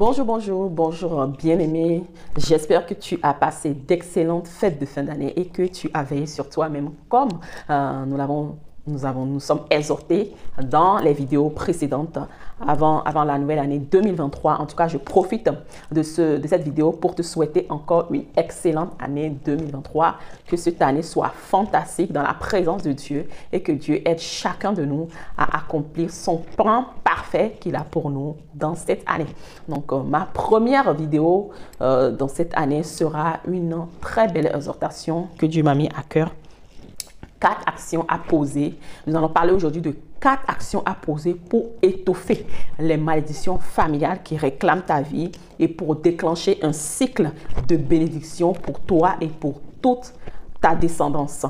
Bonjour, bonjour, bonjour bien-aimé. J'espère que tu as passé d'excellentes fêtes de fin d'année et que tu as veillé sur toi-même comme nous sommes exhortés dans les vidéos précédentes avant la nouvelle année 2023. En tout cas, je profite de cette vidéo pour te souhaiter encore une excellente année 2023. Que cette année soit fantastique dans la présence de Dieu et que Dieu aide chacun de nous à accomplir son plan parfait qu'il a pour nous dans cette année. Donc, ma première vidéo dans cette année sera une très belle exhortation que Dieu m'a mis à cœur. 4 actions à poser. Nous allons parler aujourd'hui de 4 actions à poser pour étoffer les malédictions familiales qui réclament ta vie et pour déclencher un cycle de bénédiction pour toi et pour toute ta descendance.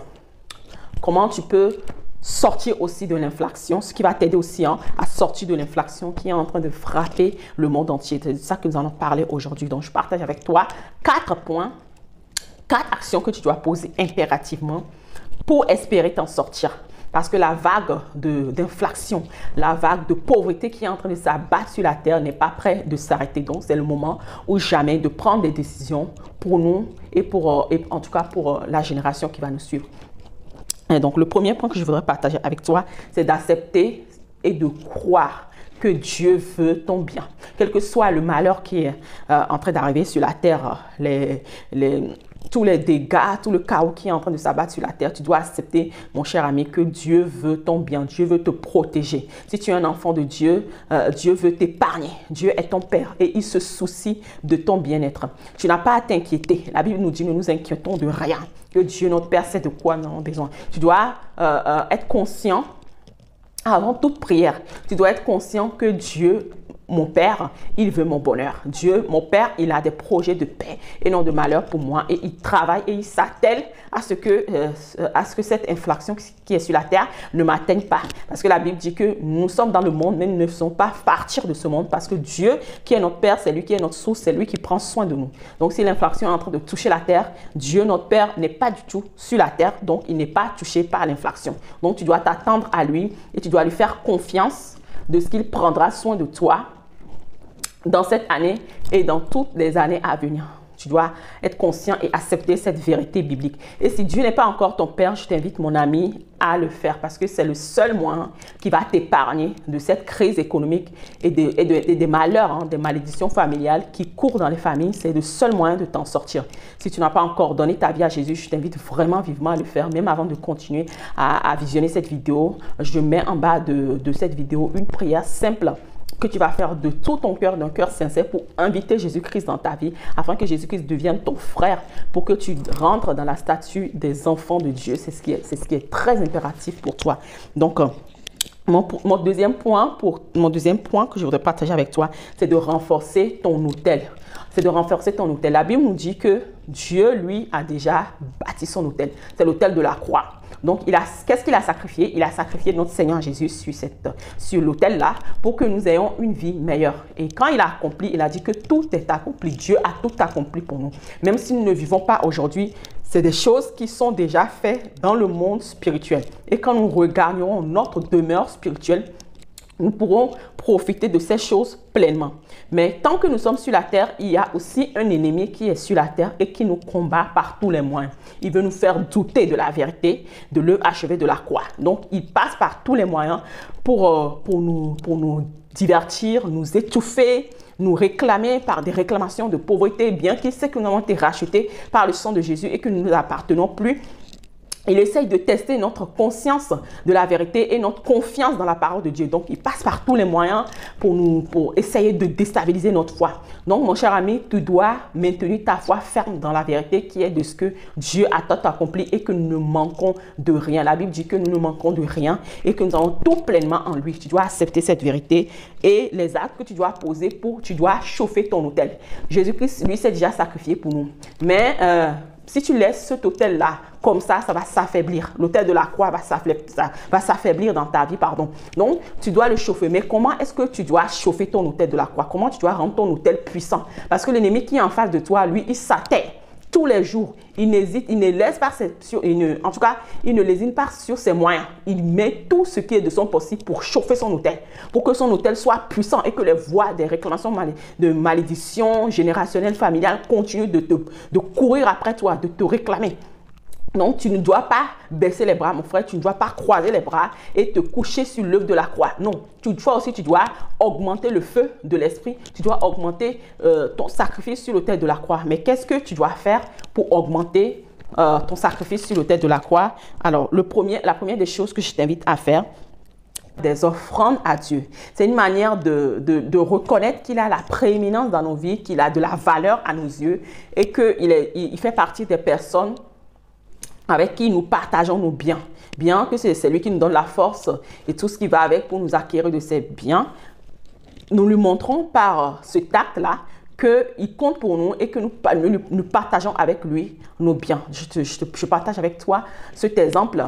Comment tu peux sortir aussi de l'inflation, ce qui va t'aider aussi à sortir de l'inflation qui est en train de frapper le monde entier. C'est de ça que nous allons parler aujourd'hui. Donc, je partage avec toi 4 points, 4 actions que tu dois poser impérativement pour espérer t'en sortir. Parce que la vague d'inflation, la vague de pauvreté qui est en train de s'abattre sur la terre n'est pas près de s'arrêter. Donc, c'est le moment ou jamais de prendre des décisions pour nous et en tout cas pour la génération qui va nous suivre. Et donc, le premier point que je voudrais partager avec toi, c'est d'accepter et de croire que Dieu veut ton bien. Quel que soit le malheur qui est en train d'arriver sur la terre, tous les dégâts, tout le chaos qui est en train de s'abattre sur la terre, tu dois accepter, mon cher ami, que Dieu veut ton bien. Dieu veut te protéger. Si tu es un enfant de Dieu, Dieu veut t'épargner. Dieu est ton Père et il se soucie de ton bien-être. Tu n'as pas à t'inquiéter. La Bible nous dit, ne nous inquiétons de rien. Que Dieu, notre Père, sait de quoi nous avons besoin. Tu dois être conscient, avant toute prière, tu dois être conscient que Dieu, mon Père, il veut mon bonheur. Dieu, mon Père, il a des projets de paix et non de malheur pour moi. Et il travaille et il s'attelle à ce que cette inflation qui est sur la terre ne m'atteigne pas. Parce que la Bible dit que nous sommes dans le monde, mais nous ne sommes pas partir de ce monde. Parce que Dieu, qui est notre Père, c'est lui qui est notre source, c'est lui qui prend soin de nous. Donc, si l'inflation est en train de toucher la terre, Dieu, notre Père, n'est pas du tout sur la terre. Donc, il n'est pas touché par l'inflation. Donc, tu dois t'attendre à lui et tu dois lui faire confiance de ce qu'il prendra soin de toi dans cette année et dans toutes les années à venir. Tu dois être conscient et accepter cette vérité biblique. Et si Dieu n'est pas encore ton Père, je t'invite, mon ami, à le faire parce que c'est le seul moyen qui va t'épargner de cette crise économique et des malheurs, des malédictions familiales qui courent dans les familles. C'est le seul moyen de t'en sortir. Si tu n'as pas encore donné ta vie à Jésus, je t'invite vraiment vivement à le faire. Même avant de continuer à visionner cette vidéo, je mets en bas de cette vidéo une prière simple que tu vas faire de tout ton cœur, d'un cœur sincère pour inviter Jésus-Christ dans ta vie, afin que Jésus-Christ devienne ton frère, pour que tu rentres dans la statue des enfants de Dieu. C'est ce qui est très impératif pour toi. Donc, mon deuxième point que je voudrais partager avec toi, c'est de renforcer ton autel. C'est de renforcer ton autel. La Bible nous dit que Dieu, lui, a déjà bâti son autel. C'est l'autel de la croix. Donc, qu'est-ce qu'il a sacrifié? Il a sacrifié notre Seigneur Jésus sur l'autel-là pour que nous ayons une vie meilleure. Et quand il a accompli, il a dit que tout est accompli. Dieu a tout accompli pour nous. Même si nous ne vivons pas aujourd'hui, c'est des choses qui sont déjà faites dans le monde spirituel. Et quand nous regagnerons notre demeure spirituelle, nous pourrons profiter de ces choses pleinement. Mais tant que nous sommes sur la terre, il y a aussi un ennemi qui est sur la terre et qui nous combat par tous les moyens. Il veut nous faire douter de la vérité, de l'achever de la croix. Donc, il passe par tous les moyens pour nous divertir, nous étouffer, nous réclamer par des réclamations de pauvreté, bien qu'il sait que nous avons été rachetés par le sang de Jésus et que nous ne nous appartenons plus. Il essaye de tester notre conscience de la vérité et notre confiance dans la parole de Dieu. Donc, il passe par tous les moyens pour essayer de déstabiliser notre foi. Donc, mon cher ami, tu dois maintenir ta foi ferme dans la vérité qui est de ce que Dieu a tout accompli et que nous ne manquons de rien. La Bible dit que nous ne manquons de rien et que nous avons tout pleinement en lui. Tu dois accepter cette vérité et les actes que tu dois poser tu dois chauffer ton autel. Jésus-Christ, lui, s'est déjà sacrifié pour nous. Mais si tu laisses cet autel-là comme ça va s'affaiblir. L'autel de la croix va s'affaiblir dans ta vie, pardon. Donc, tu dois le chauffer. Mais comment est-ce que tu dois chauffer ton autel de la croix? Comment tu dois rendre ton autel puissant? Parce que l'ennemi qui est en face de toi, lui, il s'attelle tous les jours. Il n'hésite, il ne laisse pas en tout cas, il ne lésine pas sur ses moyens. Il met tout ce qui est de son possible pour chauffer son hôtel, pour que son hôtel soit puissant et que les voix des réclamations de malédiction générationnelle, familiale continuent de courir après toi, de te réclamer. Donc, tu ne dois pas baisser les bras, mon frère. Tu ne dois pas croiser les bras et te coucher sur l'œuvre de la croix. Non, toutefois aussi, tu dois augmenter le feu de l'esprit. Tu dois augmenter ton sacrifice sur l'autel de la croix. Mais qu'est-ce que tu dois faire pour augmenter ton sacrifice sur l'autel de la croix? Alors, la première des choses que je t'invite à faire, des offrandes à Dieu. C'est une manière de reconnaître qu'il a la prééminence dans nos vies, qu'il a de la valeur à nos yeux et qu'il fait partie des personnes avec qui nous partageons nos biens. Bien que c'est lui qui nous donne la force et tout ce qui va avec pour nous acquérir de ces biens, nous lui montrons par cet acte-là qu'il compte pour nous et que nous partageons avec lui nos biens. Je partage avec toi cet exemple.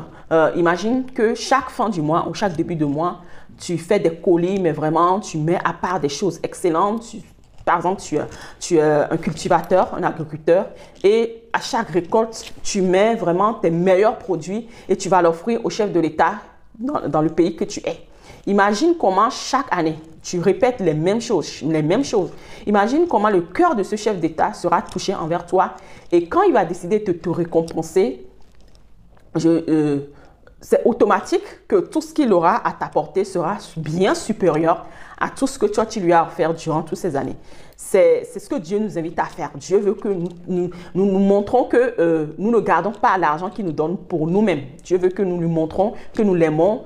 Imagine que chaque fin du mois ou chaque début de mois, tu fais des colis, mais vraiment, tu mets à part des choses excellentes. Par exemple, tu es un cultivateur, un agriculteur et à chaque récolte, tu mets vraiment tes meilleurs produits et tu vas l'offrir au chef de l'État dans le pays que tu es. Imagine comment chaque année, tu répètes les mêmes choses. Imagine comment le cœur de ce chef d'État sera touché envers toi et quand il va décider de te récompenser, c'est automatique que tout ce qu'il aura à t'apporter sera bien supérieur à tout ce que toi, tu lui as offert durant toutes ces années. C'est ce que Dieu nous invite à faire. Dieu veut que nous montrons que nous ne gardons pas l'argent qu'il nous donne pour nous-mêmes. Dieu veut que nous lui montrons que nous l'aimons.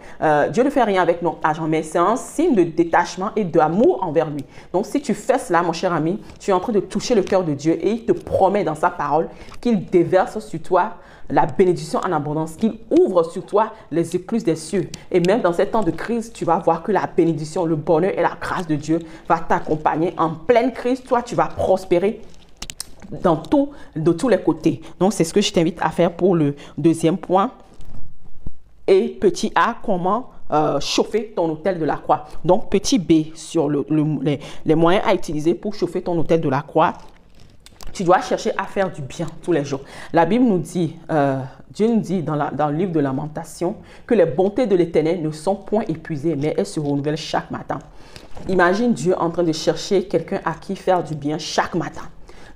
Dieu ne fait rien avec notre argent, mais c'est un signe de détachement et d'amour envers lui. Donc, si tu fais cela, mon cher ami, tu es en train de toucher le cœur de Dieu et il te promet dans sa parole qu'il déverse sur toi la bénédiction en abondance, qu'il ouvre sur toi les écluses des cieux. Et même dans ces temps de crise, tu vas voir que la bénédiction, le bonheur et la grâce de Dieu va t'accompagner. En pleine crise, toi, tu vas prospérer de tous les côtés. Donc, c'est ce que je t'invite à faire pour le deuxième point. Et petit A, comment chauffer ton autel de la croix. Donc, petit B, sur les moyens à utiliser pour chauffer ton autel de la croix. Tu dois chercher à faire du bien tous les jours. La Bible nous dit, Dieu nous dit dans le livre de Lamentation que les bontés de l'Éternel ne sont point épuisées, mais elles se renouvellent chaque matin. Imagine Dieu en train de chercher quelqu'un à qui faire du bien chaque matin.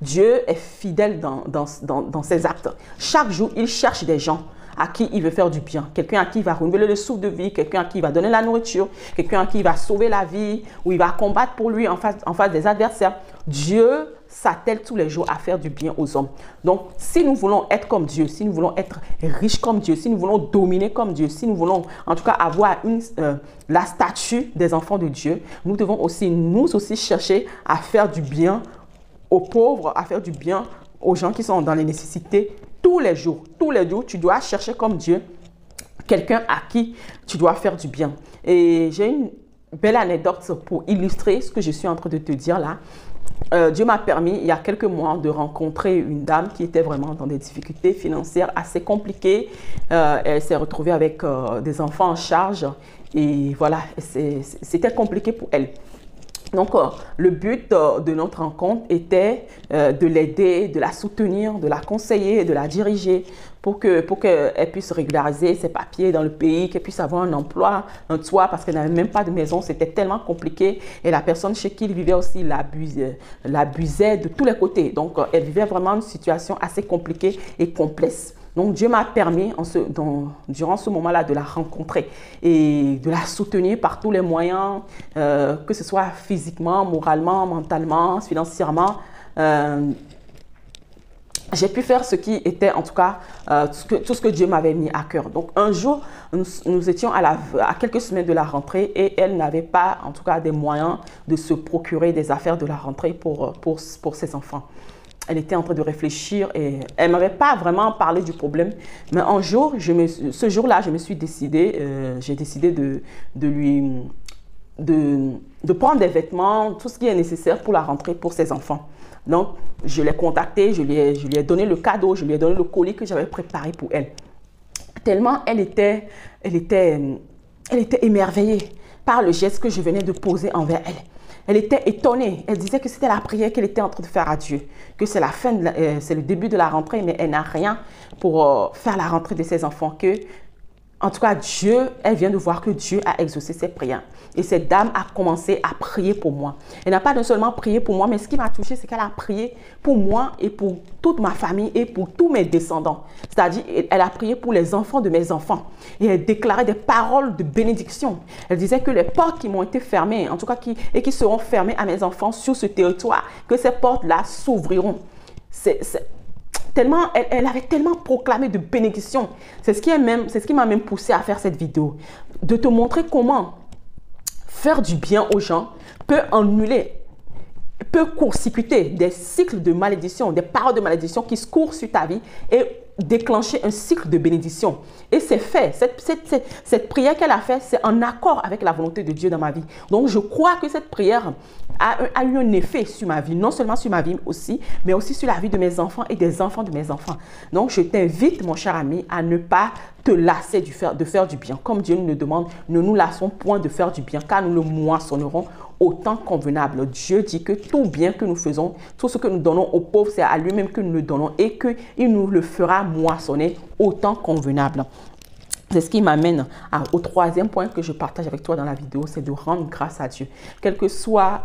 Dieu est fidèle dans ses actes. Chaque jour, il cherche des gens à qui il veut faire du bien. Quelqu'un à qui il va renouveler le souffle de vie, quelqu'un à qui il va donner la nourriture, quelqu'un à qui il va sauver la vie, ou il va combattre pour lui en face des adversaires. Dieu s'attelle tous les jours à faire du bien aux hommes. Donc, si nous voulons être comme Dieu, si nous voulons être riches comme Dieu, si nous voulons dominer comme Dieu, si nous voulons en tout cas avoir la statue des enfants de Dieu, nous devons aussi, chercher à faire du bien aux pauvres, à faire du bien aux gens qui sont dans les nécessités tous les jours. Tous les jours, tu dois chercher comme Dieu quelqu'un à qui tu dois faire du bien. Et j'ai une belle anecdote pour illustrer ce que je suis en train de te dire là. Dieu m'a permis, il y a quelques mois, de rencontrer une dame qui était vraiment dans des difficultés financières assez compliquées. Elle s'est retrouvée avec des enfants en charge et voilà, c'était compliqué pour elle. Donc, le but de notre rencontre était de l'aider, de la soutenir, de la conseiller, de la diriger pour qu'elle puisse régulariser ses papiers dans le pays, qu'elle puisse avoir un emploi, un toit, parce qu'elle n'avait même pas de maison. C'était tellement compliqué. Et la personne chez qui il vivait aussi l'abusait de tous les côtés. Donc, elle vivait vraiment une situation assez compliquée et complexe. Donc, Dieu m'a permis, durant ce moment-là, de la rencontrer et de la soutenir par tous les moyens, que ce soit physiquement, moralement, mentalement, financièrement. J'ai pu faire ce qui était, en tout cas, tout ce que Dieu m'avait mis à cœur. Donc, un jour, nous étions à quelques semaines de la rentrée et elle n'avait pas, en tout cas, des moyens de se procurer des affaires de la rentrée pour ses enfants. Elle était en train de réfléchir et elle ne m'avait pas vraiment parlé du problème. Mais un jour, ce jour-là, je me suis décidée, j'ai décidé de prendre des vêtements, tout ce qui est nécessaire pour la rentrée pour ses enfants. Donc, je l'ai contactée, je lui ai donné le cadeau, je lui ai donné le colis que j'avais préparé pour elle. Tellement elle était émerveillée par le geste que je venais de poser envers elle. elle était étonnée. Elle disait que c'était la prière qu'elle était en train de faire à Dieu, que c'est la fin, c'est le début de la rentrée, mais elle n'a rien pour faire la rentrée de ses enfants, que en tout cas, elle vient de voir que Dieu a exaucé ses prières. Et cette dame a commencé à prier pour moi. Elle n'a pas non seulement prié pour moi, mais ce qui m'a touchée, c'est qu'elle a prié pour moi et pour toute ma famille et pour tous mes descendants. C'est-à-dire, elle a prié pour les enfants de mes enfants. Et elle déclarait des paroles de bénédiction. Elle disait que les portes qui m'ont été fermées, en tout cas, qui seront fermées à mes enfants sur ce territoire, que ces portes-là s'ouvriront. Tellement, elle avait tellement proclamé de bénédiction. C'est ce qui m'a même poussé à faire cette vidéo. De te montrer comment faire du bien aux gens peut court-circuiter des cycles de malédiction, des paroles de malédiction qui se courent sur ta vie et déclencher un cycle de bénédiction. Et c'est fait. Cette prière qu'elle a faite, c'est en accord avec la volonté de Dieu dans ma vie. Donc, je crois que cette prière a eu un effet sur ma vie, non seulement sur ma vie aussi, mais aussi sur la vie de mes enfants et des enfants de mes enfants. Donc, je t'invite, mon cher ami, à ne pas te lasser de faire du bien. Comme Dieu nous le demande, ne nous lassons point de faire du bien, car nous le moissonnerons au temps convenable. Dieu dit que tout bien que nous faisons, tout ce que nous donnons aux pauvres, c'est à lui-même que nous le donnons et qu'il nous le fera moissonner au temps convenable. C'est ce qui m'amène au troisième point que je partage avec toi dans la vidéo, c'est de rendre grâce à Dieu. Quel que soit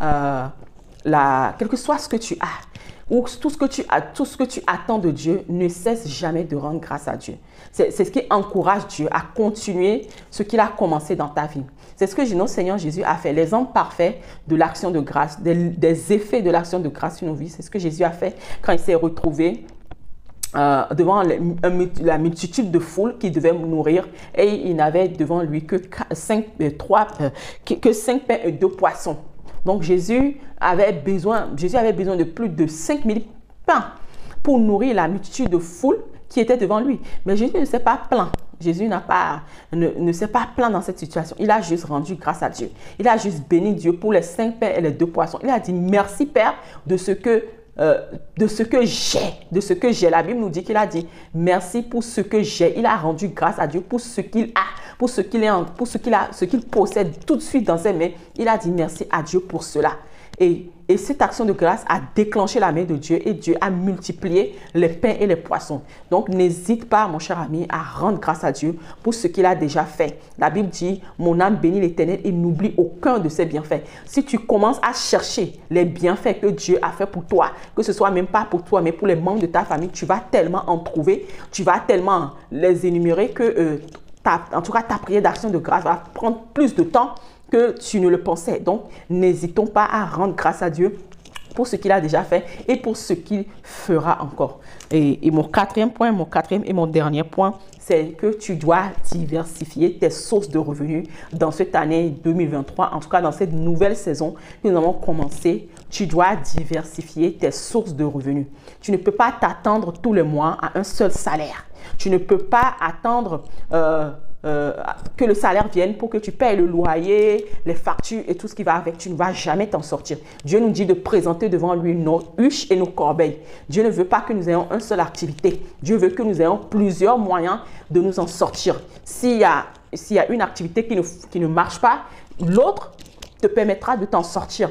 ce que tu as, ou tout ce que tu attends de Dieu, ne cesse jamais de rendre grâce à Dieu. C'est ce qui encourage Dieu à continuer ce qu'il a commencé dans ta vie. C'est ce que notre Seigneur Jésus a fait. L'exemple parfait de l'action de grâce, des effets de l'action de grâce sur nos vies, c'est ce que Jésus a fait quand il s'est retrouvé devant la multitude de foules qui devaient nourrir, et il n'avait devant lui que 5 pains et 2 poissons. Donc Jésus avait besoin de plus de 5000 pains pour nourrir la multitude de foules qui était devant lui. Mais Jésus ne s'est pas plaint. Jésus ne s'est pas plaint dans cette situation. Il a juste rendu grâce à Dieu. Il a juste béni Dieu pour les 5 pains et les 2 poissons. Il a dit merci Père de ce que j'ai. La Bible nous dit qu'il a dit merci pour ce que j'ai. Il a rendu grâce à Dieu pour ce qu'il a, pour ce qu'il possède tout de suite dans ses mains. Il a dit merci à Dieu pour cela. Et cette action de grâce a déclenché la main de Dieu et Dieu a multiplié les pains et les poissons. Donc, n'hésite pas, mon cher ami, à rendre grâce à Dieu pour ce qu'il a déjà fait. La Bible dit, mon âme bénit l'Éternel et n'oublie aucun de ses bienfaits. Si tu commences à chercher les bienfaits que Dieu a fait pour toi, que ce soit même pas pour toi, mais pour les membres de ta famille, tu vas tellement en trouver, tu vas tellement les énumérer que, en tout cas, ta prière d'action de grâce va prendre plus de temps que tu ne le pensais. Donc, n'hésitons pas à rendre grâce à Dieu pour ce qu'il a déjà fait et pour ce qu'il fera encore. Et mon quatrième et mon dernier point, c'est que tu dois diversifier tes sources de revenus dans cette année 2023, en tout cas dans cette nouvelle saison que nous avons commencé. Tu dois diversifier tes sources de revenus. Tu ne peux pas t'attendre tous les mois à un seul salaire. Tu ne peux pas attendre que le salaire vienne pour que tu payes le loyer, les factures et tout ce qui va avec. Tu ne vas jamais t'en sortir. Dieu nous dit de présenter devant lui nos huches et nos corbeilles. Dieu ne veut pas que nous ayons une seule activité. Dieu veut que nous ayons plusieurs moyens de nous en sortir. S'il y a une activité qui ne marche pas, l'autre te permettra de t'en sortir.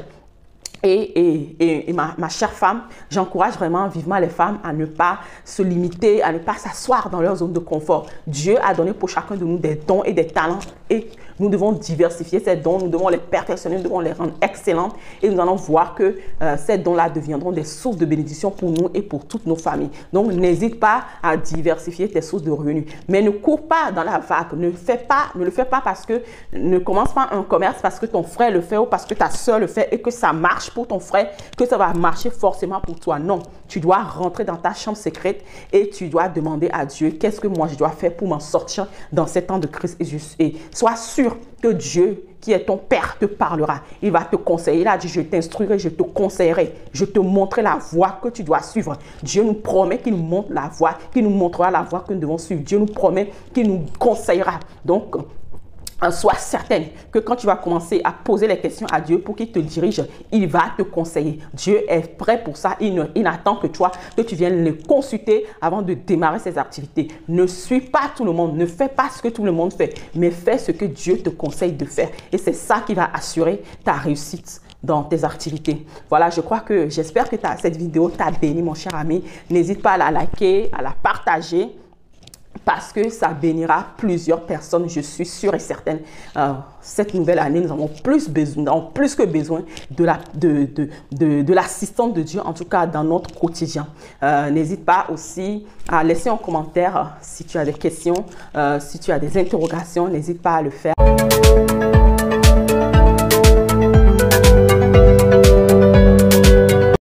Et ma chère femme, j'encourage vraiment vivement les femmes à ne pas se limiter, à ne pas s'asseoir dans leur zone de confort. Dieu a donné pour chacun de nous des dons et des talents et nous devons diversifier ces dons, nous devons les perfectionner, nous devons les rendre excellentes et nous allons voir que ces dons-là deviendront des sources de bénédiction pour nous et pour toutes nos familles. Donc, n'hésite pas à diversifier tes sources de revenus. Mais ne cours pas dans la vague, ne le fais pas parce que, ne commence pas un commerce parce que ton frère le fait ou parce que ta soeur le fait et que ça marche pour ton frère, que ça va marcher forcément pour toi. Non, tu dois rentrer dans ta chambre secrète et tu dois demander à Dieu, qu'est-ce que moi je dois faire pour m'en sortir dans ces temps de crise et sois sûr que Dieu, qui est ton Père, te parlera. Il va te conseiller. Il a dit, je t'instruirai, je te conseillerai, je te montrerai la voie que tu dois suivre. Dieu nous promet qu'il nous montre la voie, qu'il nous montrera la voie que nous devons suivre. Dieu nous promet qu'il nous conseillera. Donc, sois certaine que quand tu vas commencer à poser les questions à Dieu pour qu'il te dirige, il va te conseiller. Dieu est prêt pour ça. Il n'attend que toi, que tu viennes le consulter avant de démarrer ses activités. Ne suis pas tout le monde. Ne fais pas ce que tout le monde fait, mais fais ce que Dieu te conseille de faire. Et c'est ça qui va assurer ta réussite dans tes activités. Voilà, j'espère que cette vidéo t'a béni, mon cher ami. N'hésite pas à la liker, à la partager, parce que ça bénira plusieurs personnes, je suis sûre et certaine. Cette nouvelle année, nous avons plus que besoin de l'assistance de Dieu, en tout cas dans notre quotidien. N'hésite pas aussi à laisser un commentaire si tu as des questions, si tu as des interrogations, n'hésite pas à le faire.